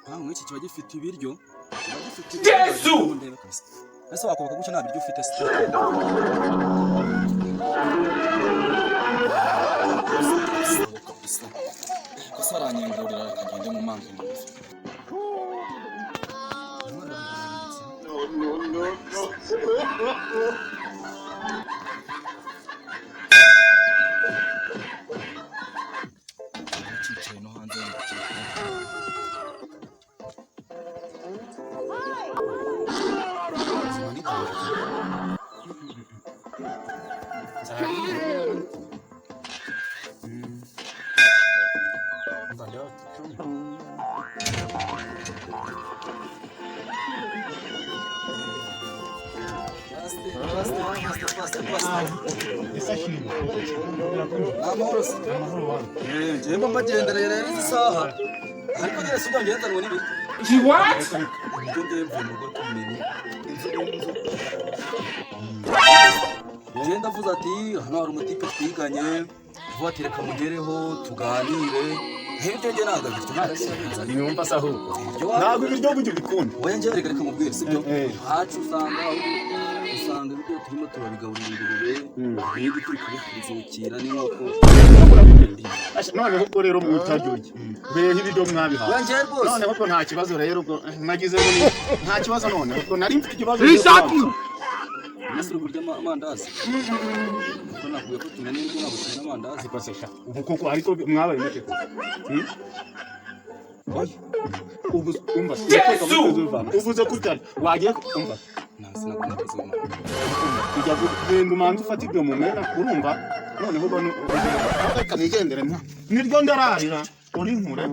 igipangu iki kiba gifite ibiryo. Yesu! Ese wakoboka gucyo nta biryo ufite sita. Kosa aranyengurira akagenda mu manzi. Chicaye no hanze Jemba magenda rero isaha ariko nyese ndagenda ngo nibi What? Jenda vuza ati hano hari umutipe twiganye vuba reka mugereho tuganire hebyo nge naga bityo Niumva saho. Ntabwo ibiryo bujye bikunda. oya nge reka mubwire sibyo hacu usanga ibiryo turimo turabigaburira ingurube niba turi kubikuzukira n'inkoko Noneho ubwo rero mutaryoye. Behe ibiryo mwabiha. Noneho ko nta kibazo rero ubwo nagize ngo nta kibazo none ubwo nari mfite ikibazo. Nasuru burya amandazi. Mbona kuye ko tunane n'ibyo nabutse n'amandazi Kwasesha. Ubu koko ariko mwabaye mute ko. Ubu umva. Uvuze kutari wagiye umva. nasina kunabizoma. Ijya kugenda umanza ufata ibyo mu mwera urumva noneho bano reka nigendere mwa niryo ndararira uri nkure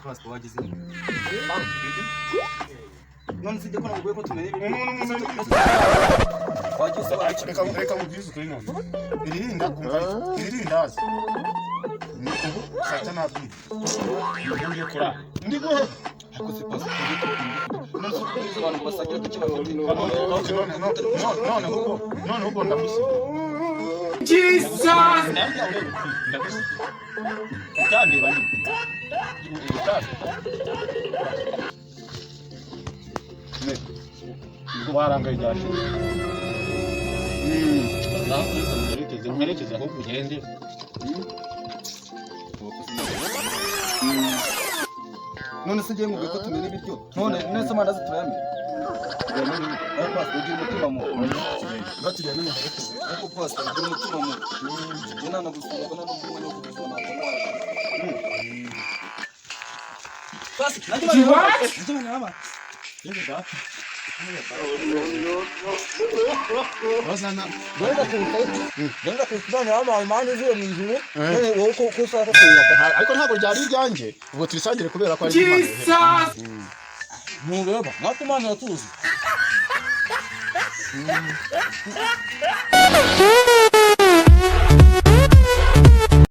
Class wagize none sije ko naguye ko tumenye ibintu wagize reka mubyize kuri none iririnda sata nabi ngiye kura ndiguhe ako se passe none so kubiza abantu basagira tukibafite none uko ndamusi Jesus! kandi bani ngo barangaye cyane mwerekeze aho kugende none se ngiye nguye ko tumenye ibiryo none nese amandazi turayame passe ugira umutima mu batiriya none ariko passe ugira umutima mu jena na gusura ko nano kumwe no gusona passe najye mama Rosana Genda kufanya ama imani zio mzuri wowe ko sasa kuyaka ariko ntabwo ryari ryanjye ubwo turisangire kubera ko ari Jesus! nureba nakumana tuzi